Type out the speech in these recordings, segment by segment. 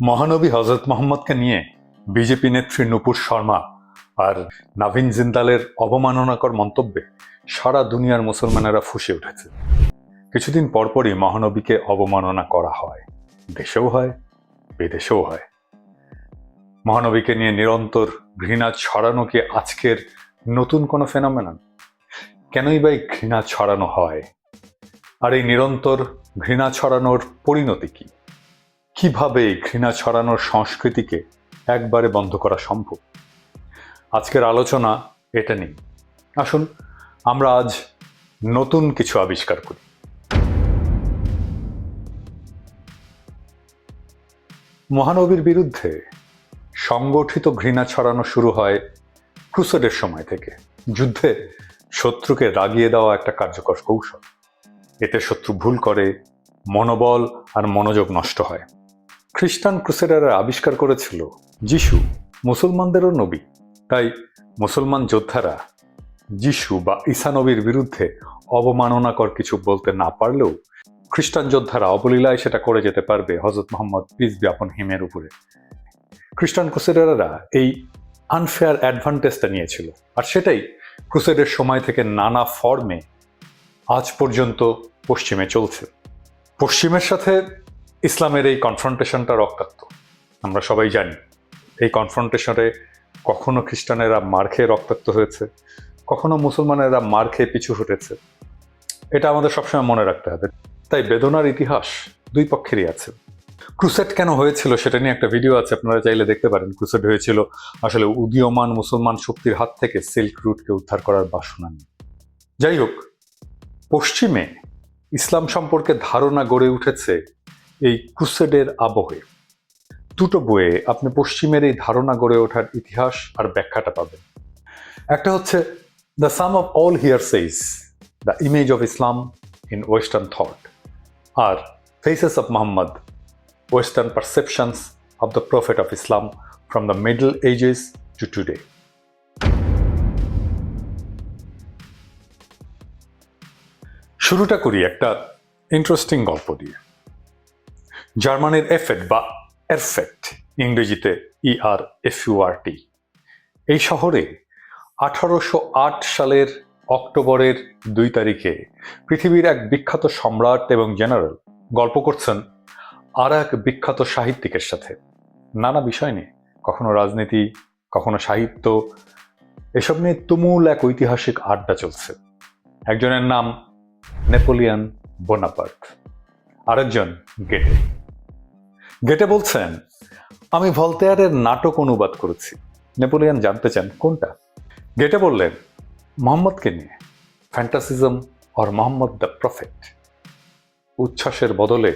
মহানবী হজরত মোহাম্মদকে নিয়ে বিজেপি নেত্রী নূপুর শর্মা আর নাভিন জিন্দালের অবমাননাকর মন্তব্যে সারা দুনিয়ার মুসলমানেরা ফুঁসে উঠেছে। কিছুদিন পরপরই মহানবীকে অবমাননা করা হয়, দেশেও হয়, বিদেশেও হয়। মহানবীকে নিয়ে নিরন্তর ঘৃণা ছড়ানো কি আজকের নতুন কোনো ফেনোমেনন? কেনই বা ঘৃণা ছড়ানো হয়? আর এই নিরন্তর ঘৃণা ছড়ানোর পরিণতি কি? কিভাবে ঘৃণা ছড়ানোর সংস্কৃতিকে একবারে বন্ধ করা সম্ভব? আজকের আলোচনা এটা নিয়ে। আসুন আমরা আজ নতুন কিছু আবিষ্কার করি। মহানবীর বিরুদ্ধে সংগঠিত ঘৃণা ছড়ানো শুরু হয় ক্রুসেডের সময় থেকে। যুদ্ধে শত্রুকে রাগিয়ে দেওয়া একটা কার্যকর কৌশল। এতে শত্রু ভুল করে, মনোবল আর মনোযোগ নষ্ট হয়। খ্রিস্টান ক্রুসেডাররা আবিষ্কার করেছিল যিশু মুসলমানদেরও নবী। তাই মুসলমান যোদ্ধারা যিশু বা ঈসা নবীর বিরুদ্ধে অবমাননাকর কিছু বলতে না পারলেও খ্রিস্টান যোদ্ধারা অবলীলায় সেটা করে যেতে পারবে হযরত মুহাম্মদ পিস বি আপন হিমের উপরে। খ্রিস্টান ক্রুসেডাররা এই আনফেয়ার অ্যাডভান্টেজটা নিয়েছিল, আর সেটাই ক্রুসেডের সময় থেকে নানা ফর্মে আজ পর্যন্ত পশ্চিমে চলছে। পশ্চিমের সাথে ইসলামের এই কনফ্রন্টেশনটা রক্তাক্ত, আমরা সবাই জানি। এই কনফ্রন্টেশনে কখনো খ্রিস্টানেরা মার খেয়ে রক্তাক্ত হয়েছে, কখনো মুসলমানেরা মার খেয়ে পিছু হটেছে। এটা আমাদের সবসময় মনে রাখতে হবে। তাই বেদনার ইতিহাস দুই পক্ষেরই আছে। ক্রুসেড কেন হয়েছিল সেটা নিয়ে একটা ভিডিও আছে, আপনারা চাইলে দেখতে পারেন। ক্রুসেড হয়েছিল আসলে উদীয়মান মুসলমান শক্তির হাত থেকে সিল্ক রুটকে উদ্ধার করার বাসনা নিয়ে। যাই হোক, পশ্চিমে ইসলাম সম্পর্কে ধারণা গড়ে উঠেছে এই ক্রুসেডের আবহে। দুটো বইয়ে আপনি পশ্চিমের এই ধারণা গড়ে ওঠার ইতিহাস আর ব্যাখ্যাটা পাবেন। একটা হচ্ছে the sum of all heresies, the image of Islam in western thought, আর faces of Muhammad, western perceptions of the prophet of Islam from the middle ages to today. শুরুটা করি একটা ইন্টারেস্টিং গল্প দিয়ে। জার্মানির এফেট বা এরফেট, ইংরেজিতে ERFURT, এই শহরে 1808 সালের অক্টোবরের 2 তারিখে পৃথিবীর এক বিখ্যাত সম্রাট এবং জেনারেল গল্প করছেন আর এক বিখ্যাত সাহিত্যিকের সাথে। নানা বিষয় নিয়ে, কখনো রাজনীতি, কখনো সাহিত্য, এসব নিয়ে তুমুল এক ঐতিহাসিক আড্ডা চলছে। একজনের নাম নেপোলিয়ন বোনাপার্ট, আরেকজন গেটে। গেটে বলছেন, আমি ভলতেয়ারের নাটক অনুবাদ করেছি। নেপোলিয়ন জানতে চান কোনটা? গেটে বললেন, মোহাম্মদকে নিয়ে, ফ্যান্টাসিজম অর মোহাম্মদ দ্য প্রফেট। উচ্ছ্বাসের বদলে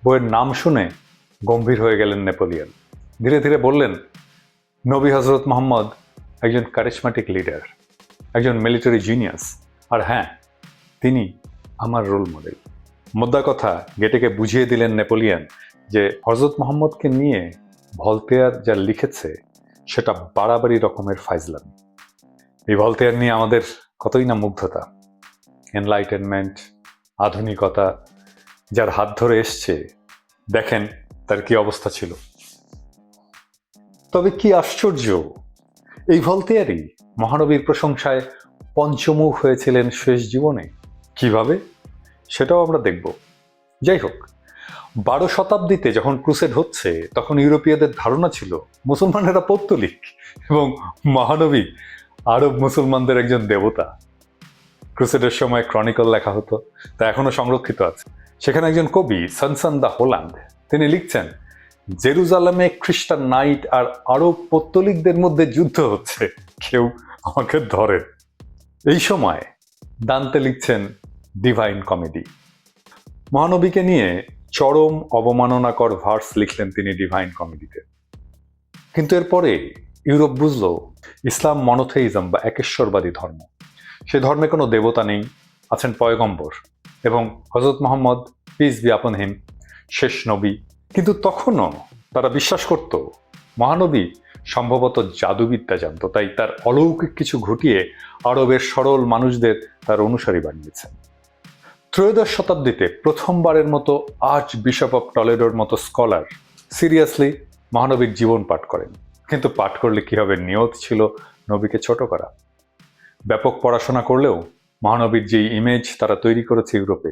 বইয়ের নাম শুনে গম্ভীর হয়ে গেলেন নেপোলিয়ন। ধীরে ধীরে বললেন, নবী হজরত মোহাম্মদ একজন কারিশম্যাটিক লিডার, একজন মিলিটারি জিনিয়াস, আর হ্যাঁ, তিনি আমার রোল মডেল। মোদ্দা কথা, গেটেকে বুঝিয়ে দিলেন নেপোলিয়ন যে হজরত মোহাম্মদকে নিয়ে ভলতেয়ার যা লিখেছে সেটা বাড়াবাড়ি রকমের ফাইজলামি। এই ভলতেয়ার নিয়ে আমাদের কতই না মুগ্ধতা, এনলাইটেনমেন্ট, আধুনিকতা যার হাত ধরে এসছে, দেখেন তার কি অবস্থা ছিল। তবে কি আশ্চর্য, এই ভলতেয়ারই মহানবীর প্রশংসায় পঞ্চমুখ হয়েছিলেন শেষ জীবনে। কিভাবে, সেটাও আমরা দেখব। যাই হোক, 12 শতাব্দীতে যখন ক্রুসেড হচ্ছে, তখন ইউরোপীয়দের ধারণা ছিল মুসলমানেরা পৌত্তলিক এবং মহানবী আরব মুসলমানদের একজন দেবতা। ক্রুসেডের সময় ক্রনিকল লেখা হতো, তা এখনো সংরক্ষিত আছে। সেখানে একজন কবি সনসন দা হোল্যান্ড, তিনি লিখছেন, জেরুজালেমে খ্রিস্টান নাইট আর আরব পৌত্তলিকদের মধ্যে যুদ্ধ হচ্ছে, কেউ আমাকে ধরে। এই সময় দান্তে লিখছেন ডিভাইন কমেডি। মহানবীকে নিয়ে চরম অবমাননাকর ভার্স লিখলেন তিনি ডিভাইন কমেডিতে। কিন্তু এরপরে ইউরোপ বুঝল ইসলাম মনোথেইজম বা একেশ্বরবাদী ধর্ম। সে ধর্মে কোনো দেবতা নেই, আছেন পয়গম্বর এবং হযরত মুহাম্মদ পিস বি আপন হিম শেষ নবী। কিন্তু তখনও তারা বিশ্বাস করত মহানবী সম্ভবত জাদুবিদ্যা জানত, তাই তার অলৌকিক কিছু ঘটিয়ে আরবের সরল মানুষদের তার অনুসারী বানিয়েছেন। ত্রয়োদশ শতাব্দীতে প্রথমবারের মতো আর্চ বিশপ অফ টলেডোর মতো স্কলার সিরিয়াসলি মহানবীর জীবন পাঠ করেন, কিন্তু পাঠ করলে কি হবে? নিয়ত ছিল নবীকে ছোট করা। ব্যাপক পড়াশোনা করলেও মহানবীর যেই ইমেজ তারা তৈরি করেছে ইউরোপে,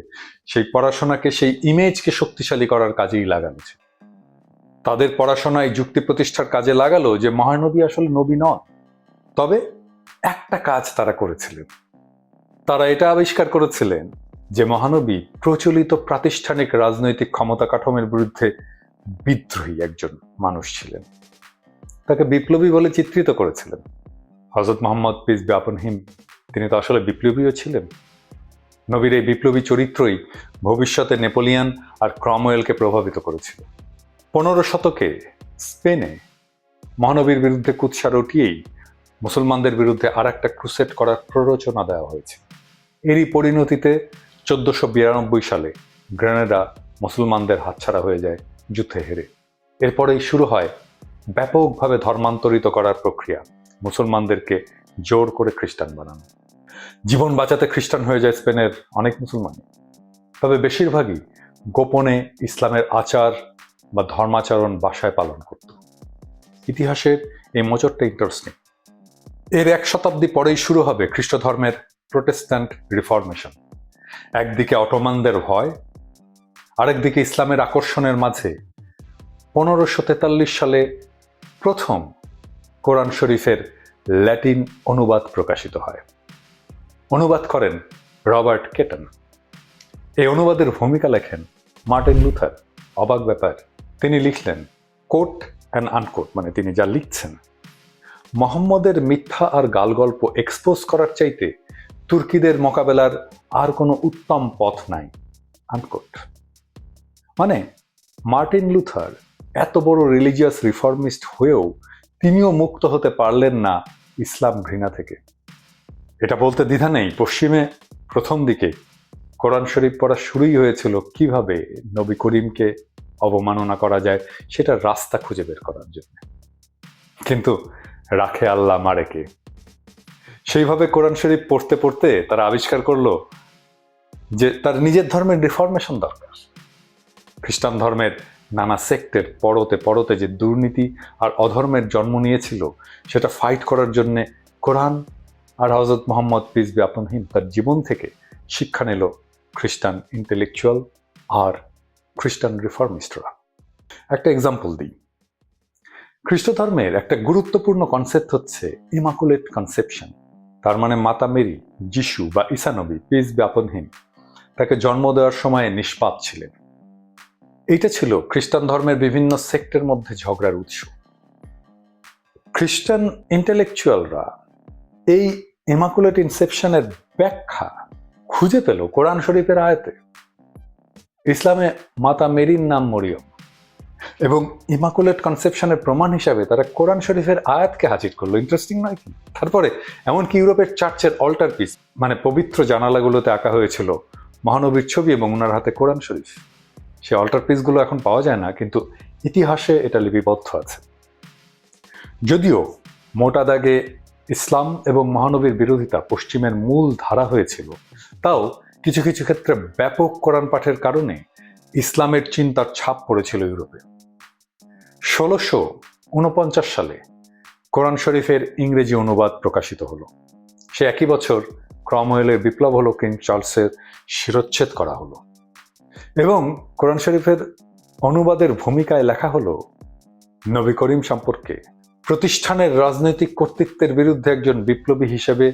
সেই পড়াশোনাকে, সেই ইমেজকে শক্তিশালী করার কাজেই লাগানো ছিল। তাদের পড়াশোনায় যুক্তি প্রতিষ্ঠার কাজে লাগালো যে মহানবী আসলে নবী নন। তবে একটা কাজ তারা করেছিলেন, তারা এটা আবিষ্কার করেছিলেন যে মহানবী প্রচলিত প্রাতিষ্ঠানিক রাজনৈতিক ক্ষমতা কাঠামোর বিরুদ্ধে বিদ্রোহী একজন মানুষ ছিলেন। তাকে বিপ্লবী বলে চিত্রিত করেছিলেন। হযরত মুহাম্মদ পিস বি আপন হিম, তিনি তো আসলে বিপ্লবীও ছিলেন। নবীর এই বিপ্লবী চরিত্রই ভবিষ্যতে নেপোলিয়ন আর ক্রমওয়েলকে প্রভাবিত করেছিল। 15 শতকে স্পেনে মহানবীর বিরুদ্ধে কুৎসা রটিয়েই মুসলমানদের বিরুদ্ধে আর একটা ক্রুসেড করার প্ররোচনা দেওয়া হয়েছে। এরই পরিণতিতে 1492 সালে গ্রেনাডা মুসলমানদের হাতছাড়া হয়ে যায় যুদ্ধে হেরে। এরপরেই শুরু হয় ব্যাপকভাবে ধর্মান্তরিত করার প্রক্রিয়া, মুসলমানদেরকে জোর করে খ্রিস্টান বানানো। জীবন বাঁচাতে খ্রিস্টান হয়ে যায় স্পেনের অনেক মুসলমানই, তবে বেশিরভাগই গোপনে ইসলামের আচার বা ধর্মাচরণ বাসায় পালন করত। ইতিহাসের এই মোচরটা ইন্টারেস্টিং। এর 1 শতাব্দী পরেই শুরু হবে খ্রিস্ট ধর্মের প্রোটেস্ট্যান্ট রিফরমেশন। একদিকে অটোমানদের ভয়, আরেকদিকে ইসলামের আকর্ষণের মাঝে 1543 সালে প্রথম কোরআন শরীফের ল্যাটিন অনুবাদ প্রকাশিত হয়। অনুবাদ করেন রবার্ট কেটন। এই অনুবাদের ভূমিকা লেখেন মার্টিন লুথার। অবাক ব্যাপার, তিনি লিখলেন, কোট অ্যান্ড আনকোট, মানে তিনি যা লিখছেন, মোহাম্মদের মিথ্যা আর গালগল্প এক্সপোজ করার চাইতে তুর্কিদের মোকাবেলার আর কোনো উত্তম পথ নাই, আনকোট। মানে মার্টিন লুথার এত বড় রিলিজিয়াস রিফর্মিস্ট হয়েও তিনিও মুক্ত হতে পারলেন না ইসলাম ঘৃণা থেকে। এটা বলতে দ্বিধা নেই, পশ্চিমে প্রথম দিকে কোরআন শরীফ পড়া শুরুই হয়েছিল কিভাবে নবী করিমকে অবমাননা করা যায় সেটার রাস্তা খুঁজে বের করার জন্য। কিন্তু রাখে আল্লাহ মারে কে। সেইভাবে কোরআন শরীফ পড়তে পড়তে তারা আবিষ্কার করলো যে তার নিজের ধর্মের রিফরমেশন দরকার। খ্রিস্টান ধর্মের নানা সেক্টের পরতে পরতে যে দুর্নীতি আর অধর্মের জন্ম নিয়েছিল, সেটা ফাইট করার জন্যে কোরআন আর হযরত মুহাম্মদ পিস বি আপন হিম তার জীবন থেকে শিক্ষা নিল খ্রিস্টান ইন্টেলেকচুয়াল আর খ্রিস্টান রিফরমিস্টরা। একটা এক্সাম্পল দিই। খ্রিস্ট ধর্মের একটা গুরুত্বপূর্ণ কনসেপ্ট হচ্ছে ইমাকুলেট কনসেপশন। তার মানে মাতা মেরি, যিশু বা ঈসা নবী পিস বি আপন হিম, তাকে জন্ম দেওয়ার সময় নিষ্পাপ ছিলেন। এইটা ছিল খ্রিস্টান ধর্মের বিভিন্ন সেক্টের মধ্যে ঝগড়ার উৎস। খ্রিস্টান ইন্টেলেকচুয়ালরা এই ইমাকুলেট ইনসেপশনের ব্যাখ্যা খুঁজে পেল কোরআন শরীফের আয়াতে। ইসলামে মাতা মেরির নাম মরিয়ম, এবং ইমাকুলেট কনসেপশনের প্রমাণ হিসাবে তারা কোরআন শরীফের আয়াতকে হাজির করলো। ইন্টারেস্টিং নয় কি? তারপরে এমনকি ইউরোপের চার্চের অল্টার পিস, মানে পবিত্র জানালাগুলোতে আঁকা হয়েছিল মহানবীর ছবি এবং ওনার হাতে কোরআন শরীফ। সে অল্টার পিসগুলো এখন পাওয়া যায় না, কিন্তু ইতিহাসে এটা লিপিবদ্ধ আছে। যদিও মোটা দাগে ইসলাম এবং মহানবীর বিরোধিতা পশ্চিমের মূল ধারা হয়েছিল, তাও কিছু কিছু ক্ষেত্রে ব্যাপক কোরআন পাঠের কারণে ইসলামের চিন্তার ছাপ পড়েছিল ইউরোপে। 1649 সালে কোরআন শরীফের ইংরেজি অনুবাদ প্রকাশিত হলো। সে একই বছর ক্রমওয়েলের বিপ্লব হলো, কিং চার্লসের শিরচ্ছেদ করা হলো, এবং কোরআন শরীফের অনুবাদের ভূমিকায় লেখা হলো নবী করিম সম্পর্কে প্রতিষ্ঠানের রাজনৈতিক কর্তৃত্বের বিরুদ্ধে একজন বিপ্লবী হিসেবে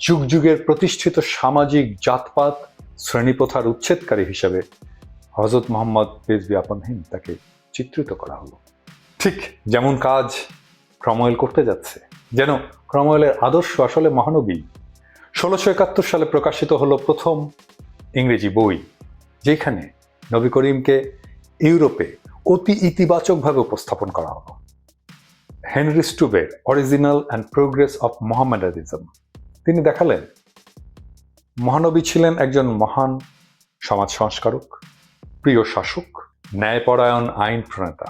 যুগ যুগের প্রতিষ্ঠিত সামাজিক জাতপাত শ্রেণীপ্রথার উচ্ছেদকারী হিসেবে হযরত মুহাম্মদ পিস বি আপন হিম তাকে চিত্রিত করা হলো। ঠিক যেমন কাজ ক্রমওয়েল করতে যাচ্ছে, যেন ক্রমওয়েলের আদর্শ আসলে মহানবী। 1671 সালে প্রকাশিত হলো প্রথম ইংরেজি বই, যেখানে নবী করিমকে ইউরোপে অতি ইতিবাচকভাবে উপস্থাপন করা হলো। হেনরি স্টুবের original and progress of Mohammedanism, তিনি দেখালেন মহানবী ছিলেন একজন মহান সমাজ সংস্কারক, প্রিয় শাসক, ন্যায়পরায়ণ আইন প্রণেতা।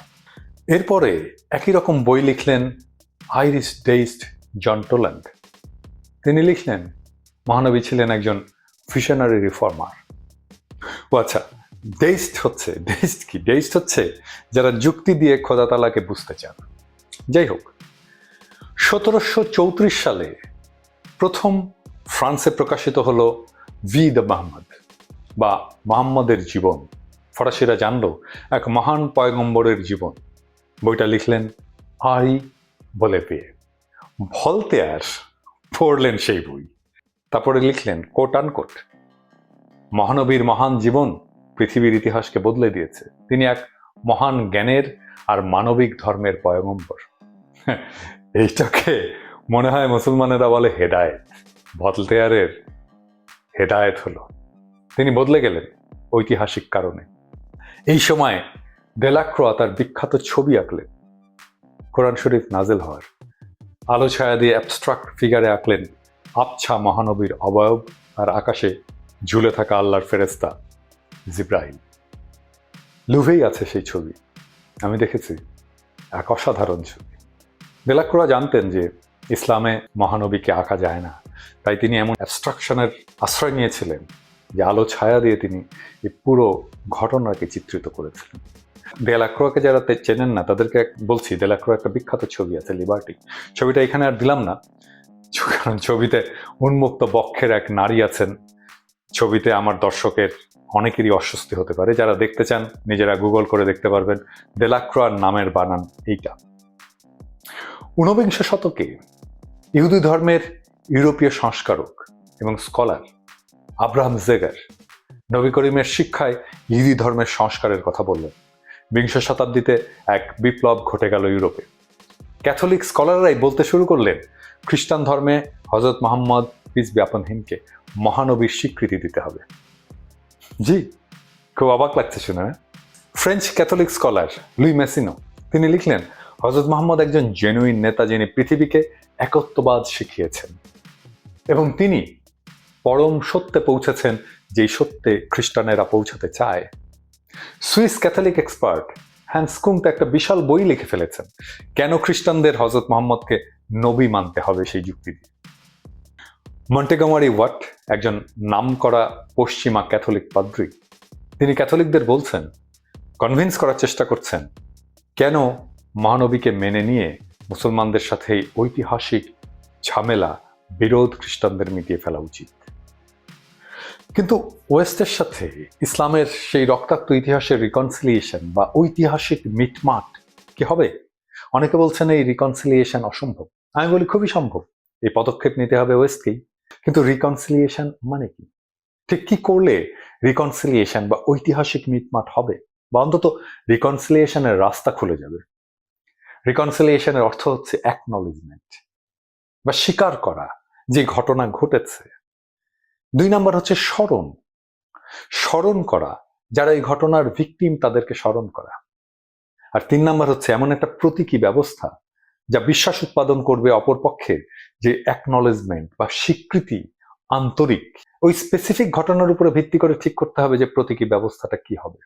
এরপরে একই রকম বই লিখলেন আইরিশ ডেইস্ট জন টোল্যান্ড। তিনি লিখলেন মহানবী ছিলেন একজন ভিশনারি রিফর্মার। ও আচ্ছা, ডেইস্ট হচ্ছে যারা যুক্তি দিয়ে খোদা তাআলাকে বুঝতে চান। যাই হোক, 1734 সালে প্রথম ফ্রান্সে প্রকাশিত হলো ভি দ্য মাহমদ বা মোহাম্মদের জীবন। ফরাসিরা জানলো এক মহান পয়গম্বরের জীবন। বইটা লিখলেন আই বলেপিয়ে। ভলতেয়ার পড়লেন সেই বই, তারপরে লিখলেন কোট আনকোট, মহানবীর মহান জীবন পৃথিবীর ইতিহাসকে বদলে দিয়েছে। তিনি এক মহান জ্ঞানের আর মানবিক ধর্মের পয়গম্বর। এইটাকে মনে হয় মুসলমানেরা বলে হেদায়েত। ভলতেয়ারের হেদায়েত হলো, তিনি বদলে গেলেন ঐতিহাসিক কারণে। এই সময় দেলাক্রোয়া তার বিখ্যাত ছবি আঁকলেন কোরআন শরীফ নাজেল হওয়ার। আলো ছায়া দিয়ে অ্যাবস্ট্রাক্ট ফিগারে আঁকলেন আবছা মহানবীর অবয়ব আর আকাশে ঝুলে থাকা আল্লাহর ফেরেস্তা জিব্রাইল। লুভেই আছে সেই ছবি, আমি দেখেছি, এক অসাধারণ ছবি। দেলাক্রোয়া জানতেন যে ইসলামে মহানবীকে আঁকা যায় না, তাই তিনি এমন অ্যাবস্ট্রাকশনের আশ্রয় নিয়েছিলেন যে আলো ছায়া দিয়ে তিনি এই পুরো ঘটনাকে চিত্রিত করেছিলেন। দেলাক্রোয়াকে যারা চেনেন না তাদেরকে বলছি, দেলাক্রোয়া একটা বিখ্যাত ছবি আছে লিবার্টি। ছবিটা এখানে আর দিলাম না, কারণ ছবিতে উন্মুক্ত বক্ষের এক নারী আছেন। ছবিতে আমার দর্শকের অনেকেরই অস্বস্তি হতে পারে, যারা দেখতে চান নিজেরা গুগল করে দেখতে পারবেন। দেলাক্রোয়ার নামের বানান এইটা। ঊনবিংশ শতকে ইহুদি ধর্মের ইউরোপীয় সংস্কারক এবং স্কলার আব্রাহাম জেগার নবী করিমের শিক্ষায় ইহুদি ধর্মের সংস্কারের কথা বললেন। বিংশ শতাব্দীতে এক বিপ্লব ঘটে গেল ইউরোপে। ক্যাথলিক স্কলাররাই বলতে শুরু করলেন খ্রিস্টান ধর্মে হযরত মুহাম্মদ পিস বি আপন হিমকে মহানবীর স্বীকৃতি দিতে হবে। জি, খুব অবাক লাগছে শুনে। ফ্রেঞ্চ ক্যাথলিক স্কলার লুই মেসিনো তিনি লিখলেন হযরত মুহাম্মদ একজন জেনুইন নেতা, যিনি পৃথিবীকে একত্ববাদ শিখিয়েছেন এবং তিনি পরম সত্যে পৌঁছেছেন, যেই সত্যে খ্রিস্টানেরা পৌঁছাতে চায়। সুইস ক্যাথলিক এক্সপার্ট হ্যান্স কুংতে একটা বিশাল বই লিখে ফেলেছেন কেন খ্রিস্টানদের হযরত মুহাম্মদকে নবী মানতে হবে সেই যুক্তি দিয়ে। মন্টেগমারি ওয়াট একজন নামকরা পশ্চিমা ক্যাথলিক পাদ্রী, তিনি ক্যাথলিকদের বলছেন, কনভিন্স করার চেষ্টা করছেন কেন মহানবীকে মেনে নিয়ে মুসলমানদের সাথে এই ঐতিহাসিক ঝামেলা বিরোধ খ্রিস্টানদের মিটিয়ে ফেলা উচিত। কিন্তু ওয়েস্টের সাথে ইসলামের সেই রক্তাক্ত ইতিহাসের রিকনসিলিয়েশন বা ঐতিহাসিক মিটমাট কি হবে? অনেকে বলছেন এই রিকনসিলিয়েশন অসম্ভব। আমি বলি খুবই সম্ভব। এই পদক্ষেপ নিতে হবে ওয়েস্টকেই। কিন্তু রিকনসিলিয়েশন মানে কি? ঠিক কি করলে রিকনসিলিয়েশন বা ঐতিহাসিক মিটমাট হবে, বা অন্তত রিকনসিলিয়েশনের রাস্তা খুলে যাবে? রিকনসিলিয়েশনের অর্থ হচ্ছে অ্যাকনলেজমেন্ট বা স্বীকার করা যে ঘটনা ঘটেছে। 2 নাম্বার হচ্ছে স্মরণ করা, যারা এই ঘটনার ভিকটিম তাদেরকে স্মরণ করা। আর 3 নাম্বার হচ্ছে এমন একটা প্রতীকী ব্যবস্থা যা বিশ্বাস উৎপাদন করবে অপরপক্ষের যে অ্যাকনলেজমেন্ট বা স্বীকৃতি আন্তরিক। ওই স্পেসিফিক ঘটনার উপরে ভিত্তি করে ঠিক করতে হবে যে প্রতীকী ব্যবস্থাটা কি হবে।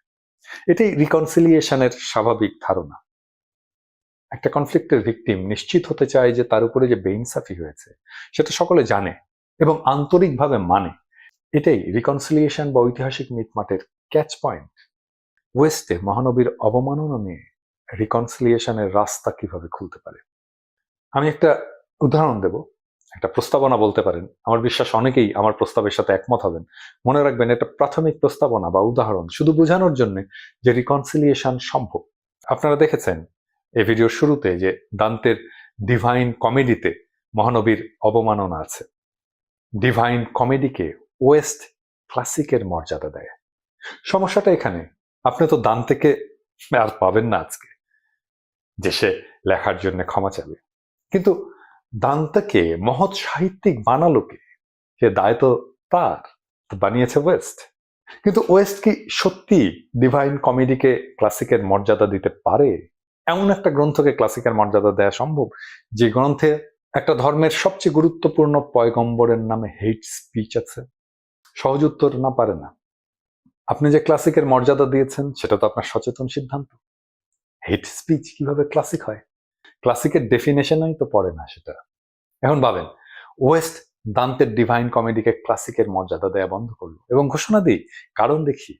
এটাই রিকনসিলিয়েশনের স্বাভাবিক ধারণা। একটা কনফ্লিক্টের ভিকটিম নিশ্চিত হতে চায় যে তার উপরে যে বেইনসাফি হয়েছে সেটা সকলে জানে এবং আন্তরিকভাবে মানে। এটাই রিকনসিলিয়েশন বা ঐতিহাসিক মিটমাটের ক্যাচ পয়েন্ট। ওয়েস্টে মহানবীর অবমাননা নিয়ে রিকনসিলিয়েশনের রাস্তা কিভাবে খুলতে পারে, আমি একটা উদাহরণ দেব, একটা প্রস্তাবনা বলতে পারেন। আমার বিশ্বাস অনেকেই আমার প্রস্তাবের সাথে একমত হবেন। মনে রাখবেন, এটা প্রাথমিক প্রস্তাবনা বা উদাহরণ, শুধু বোঝানোর জন্য যে রিকনসিলিয়েশন সম্ভব। আপনারা দেখেছেন এই ভিডিওর শুরুতে যে দান্তের ডিভাইন কমেডিতে মহানবীর অবমাননা আছে। ডিভাইন কমেডিকে ওয়েস্ট ক্লাসিকের মর্যাদা দেয়। সমস্যাটা এখানে, আপনি তো দান্তেকে আর পাবেন না আজকে যে সে লেখার জন্য ক্ষমা চাবে, কিন্তু দান্তেকে মহৎ সাহিত্যিক বানালো কে? সে দায় তো তার, বানিয়েছে ওয়েস্ট। কিন্তু ওয়েস্ট কি সত্যি ডিভাইন কমেডিকে ক্লাসিকের মর্যাদা দিতে পারে? এমন একটা গ্রন্থকে ক্লাসিকের মর্যাদা দেওয়া সম্ভব যে গ্রন্থে একটা ধর্মের সবচেয়ে গুরুত্বপূর্ণ পয়গম্বরের নামে হেট স্পিচ আছে? সহজ উত্তর, না, পারে না। আপনি যে ক্লাসিকের মর্যাদা দিয়েছেন সেটা তো আপনার সচেতন সিদ্ধান্ত। হেট স্পিচ কিভাবে ক্লাসিক হয়? ক্লাসিকের ডেফিনেশনই তো পড়ে না সেটা। এখন ভাবেন, ওয়েস্ট দান্তের ডিভাইন কমেডিকে ক্লাসিকের মর্যাদা দেয়া বন্ধ করলো এবং ঘোষণা দিই, কারণ দেখি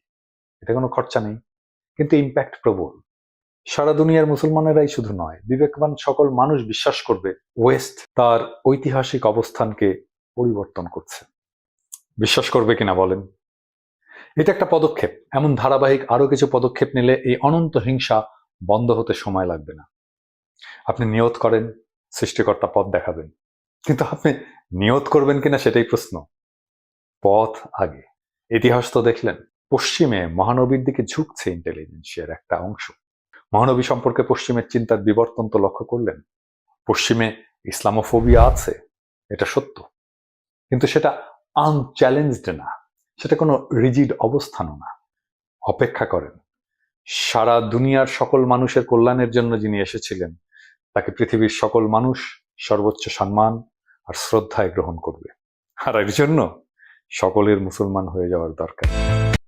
এতে কোনো খরচা নেই, কিন্তু ইম্প্যাক্ট প্রবল। সারা দুনিয়ার মুসলমানেরাই শুধু নয়, বিবেকবান সকল মানুষ বিশ্বাস করবে ওয়েস্ট তার ঐতিহাসিক অবস্থানকে পরিবর্তন করছে। বিশ্বাস করবে কিনা বলেন? এটা একটা পদক্ষেপ। এমন ধারাবাহিক আরো কিছু পদক্ষেপ নিলে এই অনন্ত হিংসা বন্ধ হতে সময় লাগবে না। আপনি নিয়ত করেন, সৃষ্টিকর্তা পথ দেখাবেন, কিন্তু আপনি নিয়ত করবেন কিনা সেটাই প্রশ্ন। পথ আগে। ইতিহাস তো দেখলেন, পশ্চিমে মহানবীর দিকে ঝুঁকছে ইন্টেলিজেন্সিয়ার একটা অংশ। মহানবী সম্পর্কে পশ্চিমের চিন্তার বিবর্তন তো লক্ষ্য করলেন। পশ্চিমে ইসলামোফোবিয়া আছে, এটা সত্য, কিন্তু সেটা আনচ্যালেঞ্জড না, সেটা কোনো রিজিড অবস্থানও না। অপেক্ষা করেন, সারা দুনিয়ার সকল মানুষের কল্যাণের জন্য যিনি এসেছিলেন, তাকে পৃথিবীর সকল মানুষ সর্বোচ্চ সম্মান আর শ্রদ্ধায় গ্রহণ করবে। আর এর জন্য সকলের মুসলমান হয়ে যাওয়ার দরকার।